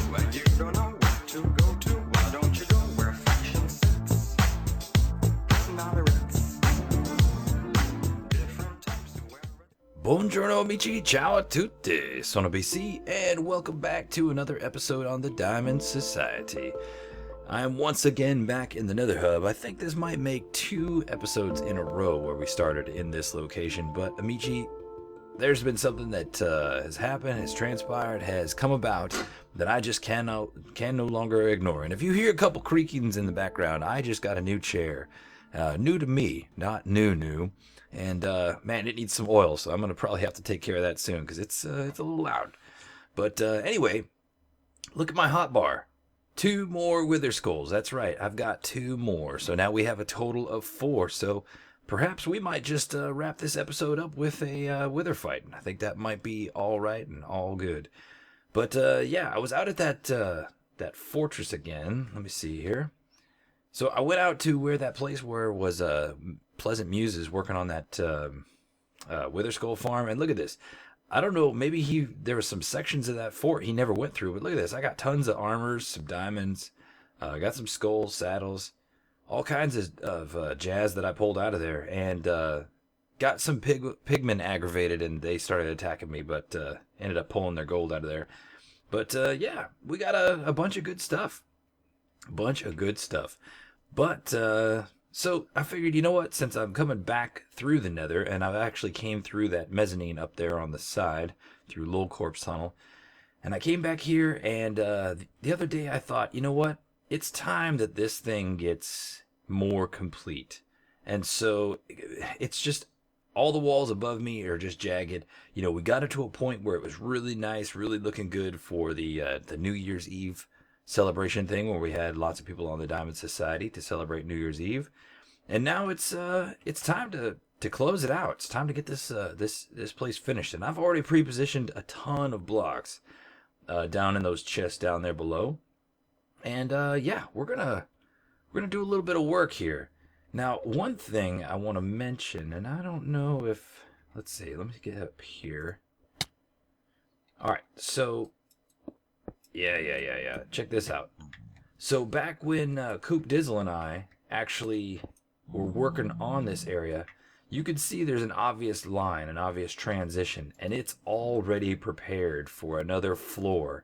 When you don't know where to go to, why don't you go where faction sits? Now the Ritz. Different types to wear it. Buongiorno amici, ciao a tutti, sono BC, and welcome back to another episode on the Diamond Society. I am once again back in the Nether Hub. I think this might make 2 episodes in a row where we started in this location, but amici, there's been something that has happened, has transpired, has come about that I just can no longer ignore. And if you hear a couple creakings in the background, I just got a new chair. New to me, not new. And man, it needs some oil, so I'm gonna probably have to take care of that soon because it's a little loud. But anyway, look at my hotbar. 2 more wither skulls. That's right, I've got 2 more. So now we have a total of 4. So perhaps we might just wrap this episode up with a wither fight. I think that might be all right and all good. But yeah, I was out at that fortress again. Let me see here. So I went out to where that place where was Pleasant Muses working on that wither skull farm. And look at this. I don't know, maybe there were some sections of that fort he never went through. But look at this. I got tons of armors, some diamonds. I got some skulls, saddles. All kinds of jazz that I pulled out of there, and got some pigmen aggravated, and they started attacking me, but ended up pulling their gold out of there. But yeah, we got a bunch of good stuff. But so I figured, you know what, since I'm coming back through the Nether, and I've actually came through that mezzanine up there on the side, through Lolcorp's tunnel, and I came back here, and the other day I thought, you know what, it's time that this thing gets more complete. And so it's just all the walls above me are just jagged. You know, we got it to a point where it was really nice, really looking good for the New Year's Eve celebration thing, where we had lots of people on the Diamond Society to celebrate New Year's Eve. And now it's time to close it out. It's time to get this this place finished. And I've already pre-positioned a ton of blocks down in those chests down there below. And yeah, we're gonna do a little bit of work here. Now, one thing I want to mention, and I don't know if, let's see, let me get up here. All right, so yeah. Check this out. So back when Coop Dizzle and I actually were working on this area, you could see there's an obvious line, an obvious transition, and it's already prepared for another floor.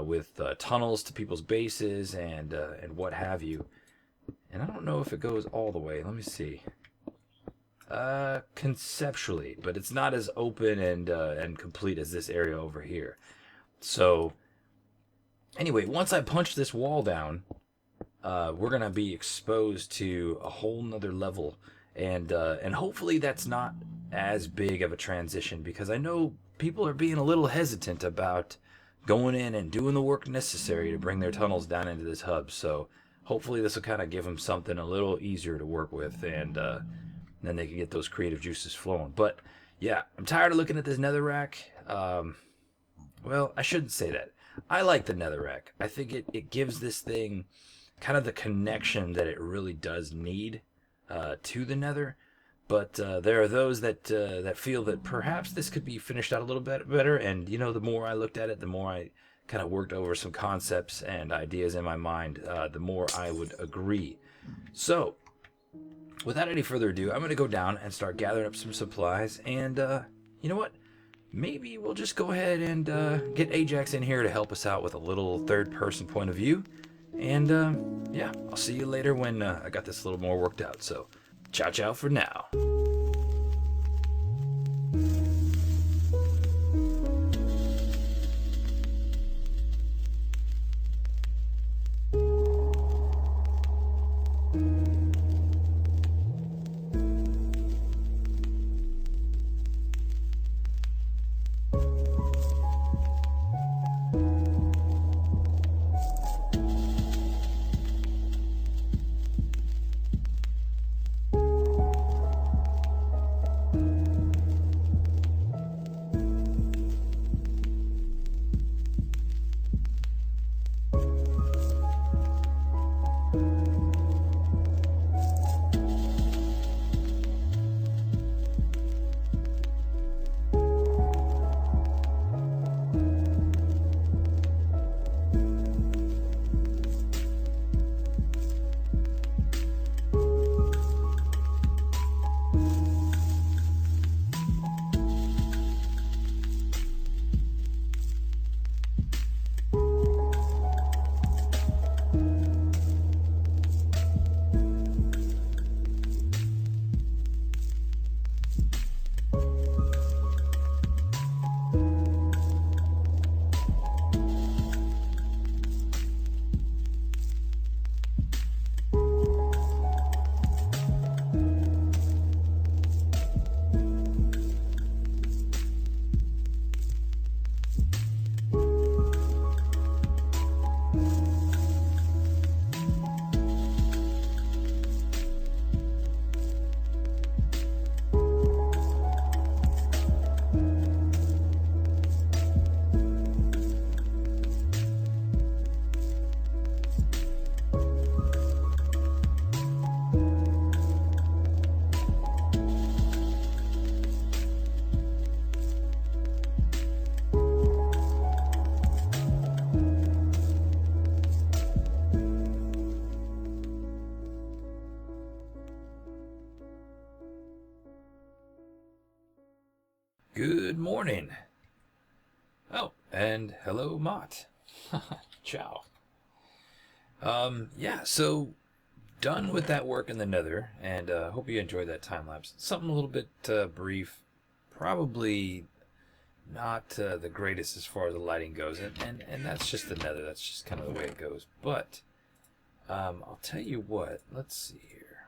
With tunnels to people's bases and what have you. And I don't know if it goes all the way. Let me see. Conceptually, but it's not as open and complete as this area over here. So anyway, once I punch this wall down, we're gonna be exposed to a whole nother level, and hopefully that's not as big of a transition, because I know people are being a little hesitant about going in and doing the work necessary to bring their tunnels down into this hub. So hopefully this will kind of give them something a little easier to work with, and then they can get those creative juices flowing. But yeah, I'm tired of looking at this netherrack. Well, I shouldn't say that. I like the netherrack. I think it gives this thing kind of the connection that it really does need to the nether. But there are those that feel that perhaps this could be finished out a little bit better. And, you know, the more I looked at it, the more I kind of worked over some concepts and ideas in my mind, the more I would agree. So, without any further ado, I'm going to go down and start gathering up some supplies. And, you know what? Maybe we'll just go ahead and get Ajax in here to help us out with a little third-person point of view. And, yeah, I'll see you later when I got this a little more worked out. So, ciao for now. morning. Oh, and hello, Mott. Ciao. Yeah, so done with that work in the nether, and hope you enjoyed that time lapse. Something a little bit brief, probably not the greatest as far as the lighting goes, and that's just the nether. That's just kind of the way it goes. But I'll tell you what. Let's see here.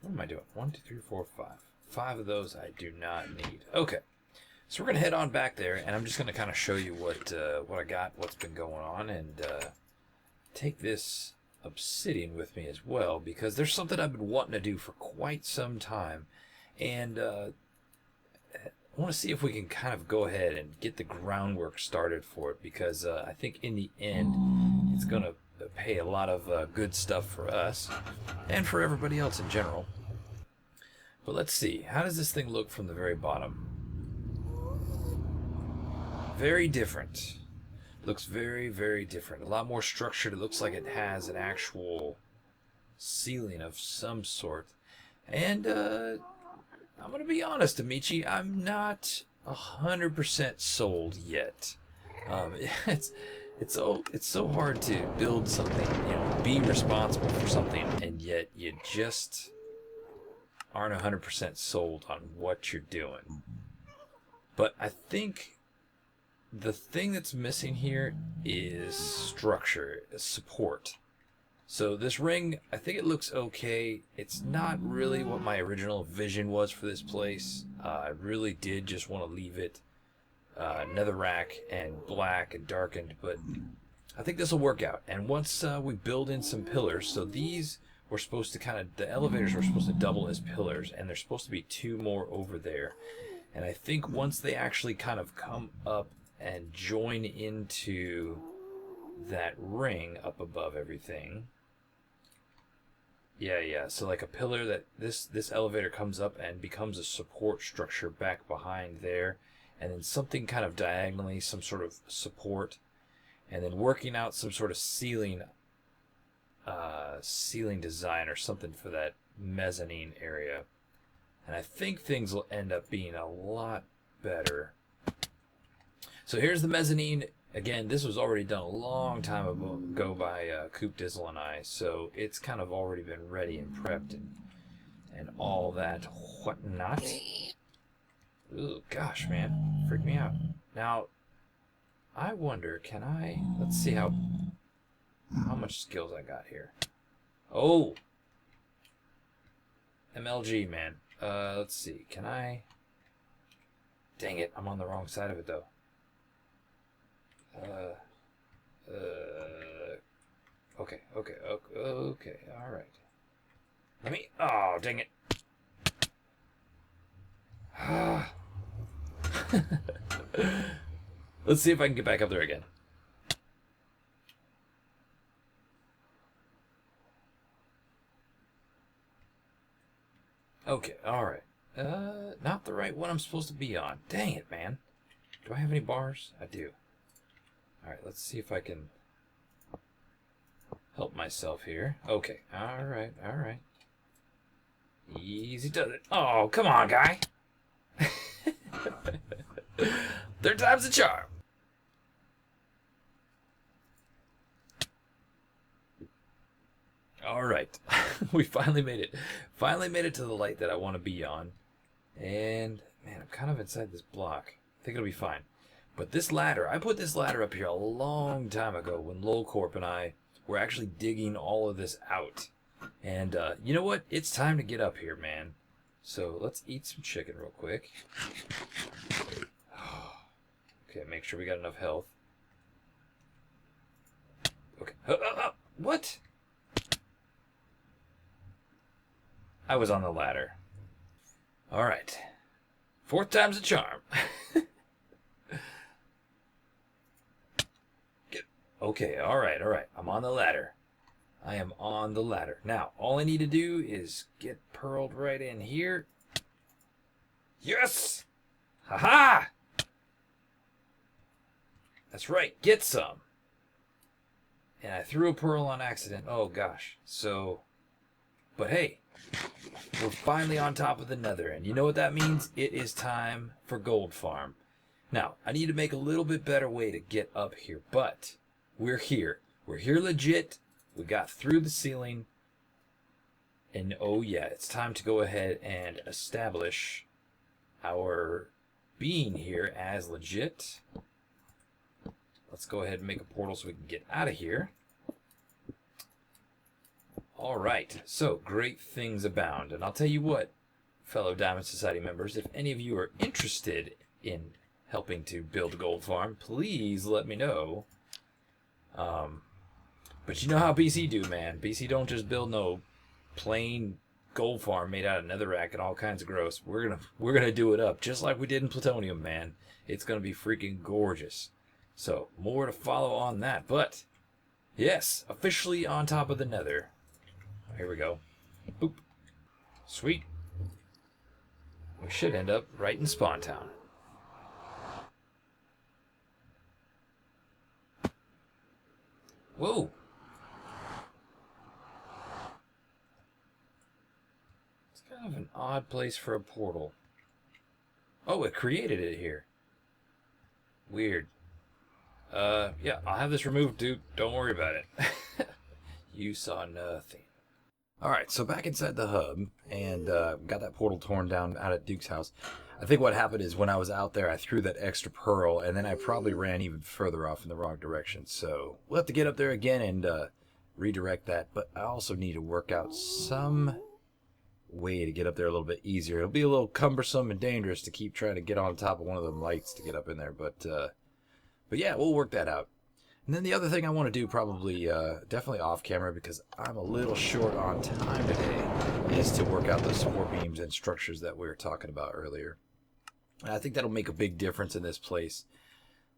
What am I doing? 1, 2, 3, 4, 5. 5 of those I do not need. Okay. So we're going to head on back there, and I'm just going to kind of show you what I got, what's been going on, and take this obsidian with me as well, because there's something I've been wanting to do for quite some time, and I want to see if we can kind of go ahead and get the groundwork started for it, because I think in the end it's going to pay a lot of good stuff for us, and for everybody else in general. But let's see, how does this thing look from the very bottom? Very different. Looks very, very different. A lot more structured. It looks like it has an actual ceiling of some sort. And I'm going to be honest, Amici, I'm not 100% sold yet. It's so hard to build something, you know, be responsible for something, and yet you just aren't 100% sold on what you're doing. But I think the thing that's missing here is structure, support. So this ring, I think it looks okay. It's not really what my original vision was for this place. I really did just want to leave it netherrack and black and darkened, but I think this will work out. And once we build in some pillars, so these were supposed to kind of, the elevators were supposed to double as pillars, and there's supposed to be 2 more over there. And I think once they actually kind of come up and join into that ring up above everything. Yeah, so like a pillar that this elevator comes up and becomes a support structure back behind there, and then something kind of diagonally, some sort of support, and then working out some sort of ceiling design or something for that mezzanine area. And I think things will end up being a lot better. So here's the mezzanine. Again, this was already done a long time ago by Coop Dizzle and I, so it's kind of already been ready and prepped and all that whatnot. Ooh, gosh, man, freaked me out. Now, I wonder, can I? Let's see how much skills I got here. Oh, MLG, man. Let's see. Can I? Dang it, I'm on the wrong side of it though. Okay, all right. Let me, oh, dang it. Let's see if I can get back up there again. Okay, all right. Not the right one I'm supposed to be on. Dang it, man. Do I have any bars? I do. Alright, let's see if I can help myself here. Okay, alright. Easy does it. Oh, come on, guy. 3rd time's the charm. Alright, we finally made it. Finally made it to the light that I want to be on. And, man, I'm kind of inside this block. I think it'll be fine. But this ladder, I put this ladder up here a long time ago when LolCorp and I were actually digging all of this out. And you know what? It's time to get up here, man. So let's eat some chicken real quick. Okay, make sure we got enough health. Okay. What? I was on the ladder. All right. 4th time's a charm. Okay, all right. I'm on the ladder. I am on the ladder. Now, all I need to do is get pearled right in here. Yes! Ha-ha! That's right, get some. And I threw a pearl on accident. Oh, gosh. So, but hey, we're finally on top of the nether, and you know what that means? It is time for gold farm. Now, I need to make a little bit better way to get up here, but we're here. We're here legit. We got through the ceiling, and oh yeah, it's time to go ahead and establish our being here as legit. Let's go ahead and make a portal so we can get out of here. Alright, so great things abound. And I'll tell you what, fellow Diamond Society members, if any of you are interested in helping to build a gold farm, please let me know. But you know how BC do, man. BC don't just build no plain gold farm made out of netherrack and all kinds of gross. We're gonna do it up just like we did in plutonium, man. It's gonna be freaking gorgeous. So more to follow on that. But yes, officially on top of the nether. Here we go. Boop. Sweet. We should end up right in Spawn Town. Whoa. It's kind of an odd place for a portal. Oh, it created it here. Weird. Yeah, I'll have this removed, dude. Don't worry about it. You saw nothing. Alright, so back inside the hub, and got that portal torn down out at Duke's house. I think what happened is when I was out there, I threw that extra pearl, and then I probably ran even further off in the wrong direction. So we'll have to get up there again and redirect that. But I also need to work out some way to get up there a little bit easier. It'll be a little cumbersome and dangerous to keep trying to get on top of one of them lights to get up in there. But yeah, we'll work that out. And then the other thing I want to do, probably definitely off camera because I'm a little short on time today, is to work out those support beams and structures that we were talking about earlier. And I think that'll make a big difference in this place.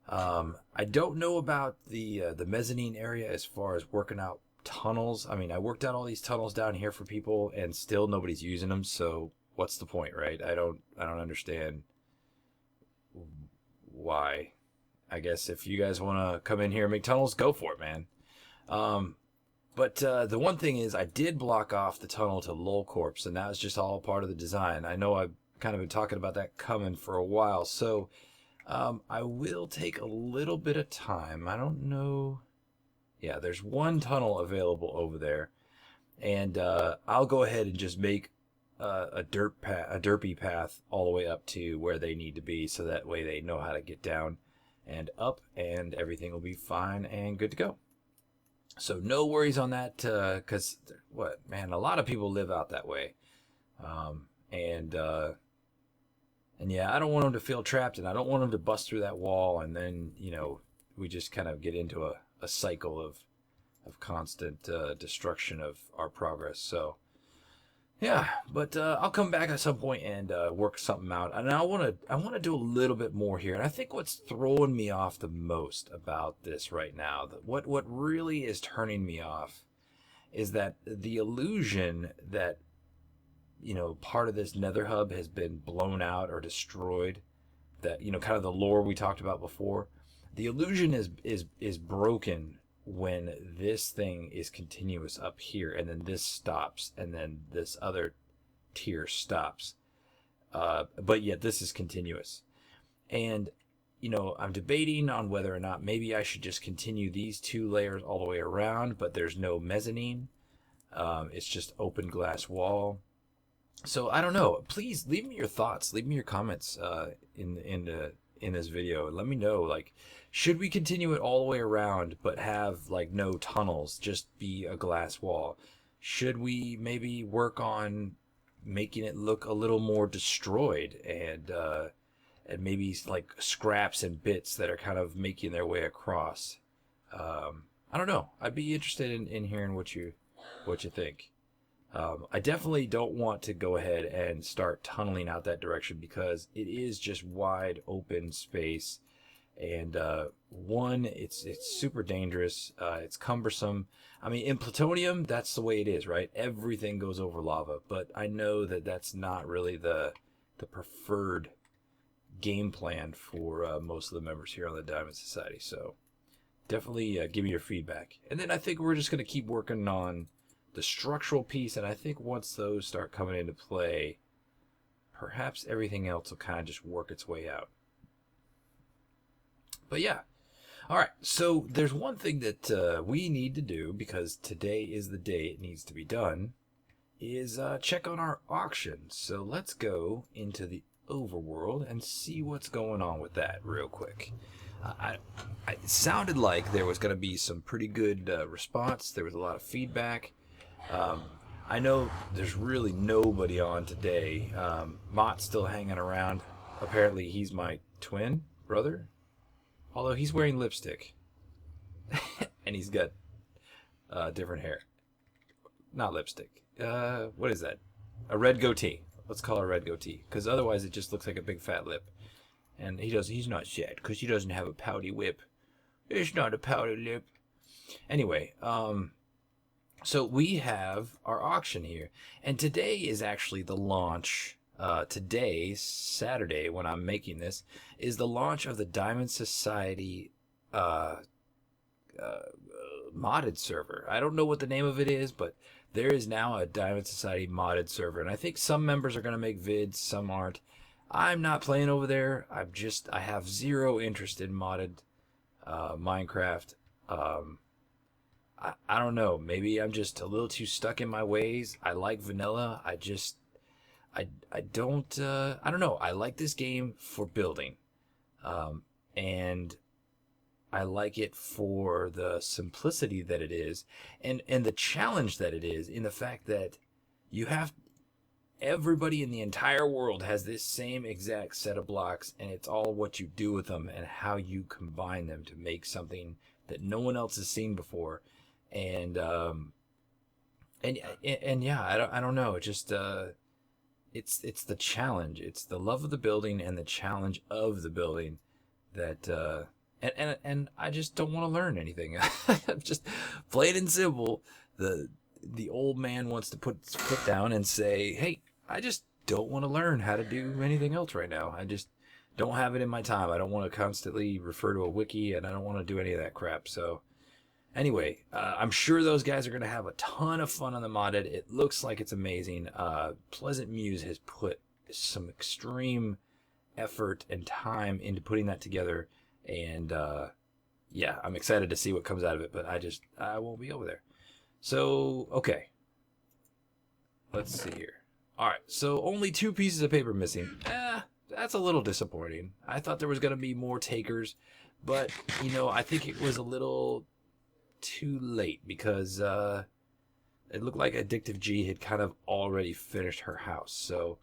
I don't know about the mezzanine area as far as working out tunnels. I mean, I worked out all these tunnels down here for people, and still nobody's using them. So what's the point, right? I don't understand why. I guess if you guys want to come in here and make tunnels, go for it, man. But the one thing is I did block off the tunnel to Lol Corpse, and that was just all part of the design. I know I've kind of been talking about that coming for a while, so I will take a little bit of time. I don't know. Yeah, there's one tunnel available over there, and I'll go ahead and just make a derpy path all the way up to where they need to be, so that way they know how to get down and up, and everything will be fine and good to go. So no worries on that, because what, man, a lot of people live out that way, and yeah, I don't want them to feel trapped, and I don't want them to bust through that wall, and then, you know, we just kind of get into a cycle of constant destruction of our progress. So yeah, but I'll come back at some point and work something out. And I want to do a little bit more here. And I think what's throwing me off the most about this right now, what really is turning me off, is that the illusion that, you know, part of this nether hub has been blown out or destroyed. That, you know, kind of the lore we talked about before. The illusion is broken when this thing is continuous up here, and then this stops, and then this other tier stops, but yet this is continuous. And, you know, I'm debating on whether or not maybe I should just continue these two layers all the way around, but there's no mezzanine. It's just open glass wall. So I don't know. Please leave me your thoughts, leave me your comments in this video, and let me know, like, should we continue it all the way around but have like no tunnels, just be a glass wall? Should we maybe work on making it look a little more destroyed, and maybe like scraps and bits that are kind of making their way across? I don't know. I'd be interested in hearing what you think. I definitely don't want to go ahead and start tunneling out that direction, because it is just wide open space, and one, it's super dangerous. It's cumbersome. I mean, in plutonium, that's the way it is, right? Everything goes over lava, but I know that that's not really the preferred game plan for most of the members here on the Diamond Society. So definitely give me your feedback, and then I think we're just going to keep working on the structural piece, and I think once those start coming into play, perhaps everything else will kind of just work its way out. But yeah. All right, so there's one thing that we need to do, because today is the day it needs to be done, is check on our auction. So let's go into the overworld and see what's going on with that real quick. It sounded like there was going to be some pretty good response. There was a lot of feedback. I know there's really nobody on today. Mott's still hanging around. Apparently he's my twin brother, although he's wearing lipstick. And he's got different hair. Not lipstick. What is that? A red goatee. Let's call it a red goatee, because otherwise it just looks like a big fat lip. And he's not sad because he doesn't have a pouty whip. It's not a pouty lip. Anyway, so we have our auction here, and today is actually the launch. Today, Saturday, when I'm making this, is the launch of the Diamond Society modded server. I don't know what the name of it is, but there is now a Diamond Society modded server, and I think some members are going to make vids, some aren't. I'm not playing over there. I have zero interest in modded Minecraft. I don't know. Maybe I'm just a little too stuck in my ways. I like vanilla. I don't know. I like this game for building. And I like it for the simplicity that it is, and the challenge that it is, in the fact that you have everybody in the entire world has this same exact set of blocks, and it's all what you do with them and how you combine them to make something that no one else has seen before. And yeah, I don't know. It just it's the challenge. It's the love of the building and the challenge of the building that and I just don't want to learn anything. Just plain and simple. The old man wants to put his foot down and say, hey, I just don't want to learn how to do anything else right now. I just don't have it in my time. I don't want to constantly refer to a wiki, and I don't want to do any of that crap. So anyway, I'm sure those guys are going to have a ton of fun on the modded. It looks like it's amazing. Pleasant Muse has put some extreme effort and time into putting that together. And yeah, I'm excited to see what comes out of it, but I won't be over there. So, okay. Let's see here. All right, so only 2 pieces of paper missing. That's a little disappointing. I thought there was going to be more takers, but, I think it was a little too late, because it looked like Addictive G had kind of already finished her house. So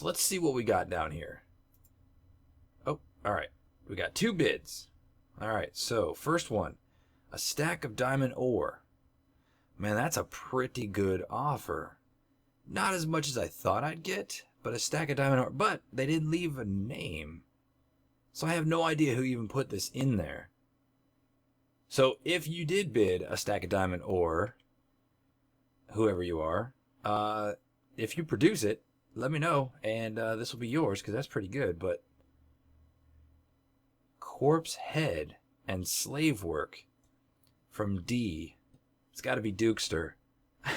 let's see what we got down here. Oh, all right. We got 2 bids. All right, so first one, a stack of diamond ore. Man, that's a pretty good offer. Not as much as I thought I'd get, but a stack of diamond ore. But they didn't leave a name, so I have no idea who even put this in there. So if you did bid a stack of diamond ore, whoever you are, if you produce it, let me know, and this will be yours, because that's pretty good. But corpse head and slave work from D. It's got to be Dukester,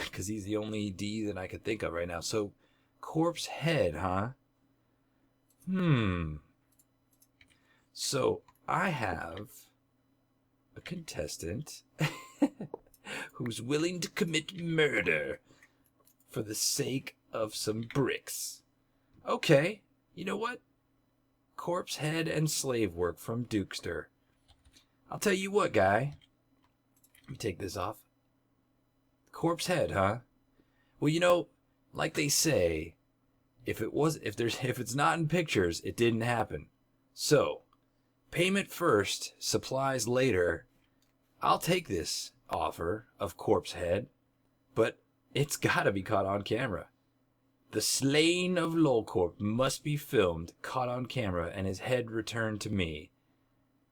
because he's the only D that I could think of right now. So corpse head, huh? So I have a contestant who's willing to commit murder for the sake of some bricks. Okay, you know what? Corpse head and slave work from Dukester. I'll tell you what, guy. Let me take this off. Corpse head, huh? Well, like they say, if it's not in pictures, it didn't happen. So, payment first, supplies later. I'll take this offer of corpse head, but it's gotta be caught on camera. The slaying of Lolcorp must be filmed, caught on camera, and his head returned to me.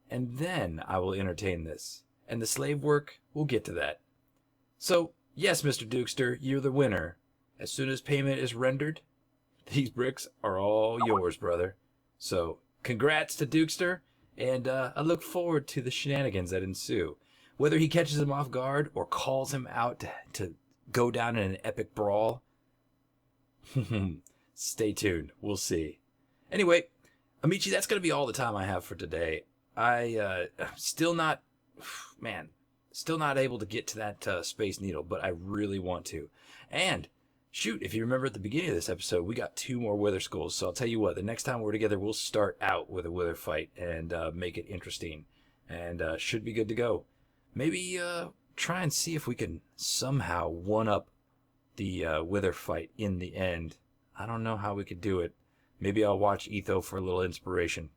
And then I will entertain this. And the slave work, we'll get to that. So, yes, Mr. Dukester, you're the winner. As soon as payment is rendered, these bricks are all yours, brother. So, congrats to Dukester, and I look forward to the shenanigans that ensue. Whether he catches him off guard or calls him out to go down in an epic brawl, stay tuned. We'll see. Anyway, Amici, that's going to be all the time I have for today. Still not able to get to that Space Needle, but I really want to. And shoot, if you remember at the beginning of this episode, we got 2 more Wither Skulls. So I'll tell you what, the next time we're together, we'll start out with a Wither fight and make it interesting. And should be good to go. Maybe try and see if we can somehow one-up the Wither fight in the end. I don't know how we could do it. Maybe I'll watch Etho for a little inspiration.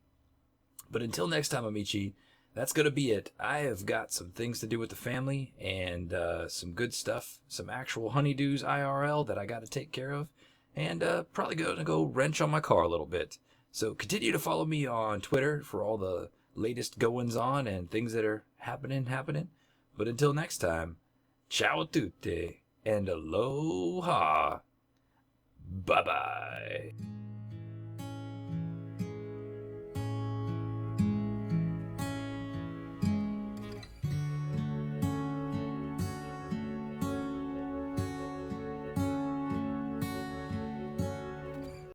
But until next time, Amici, that's going to be it. I have got some things to do with the family and some good stuff, some actual honeydews IRL that I got to take care of, and probably going to go wrench on my car a little bit. So continue to follow me on Twitter for all the latest goings on and things that are happening. But until next time, ciao a tutti and aloha. Bye-bye.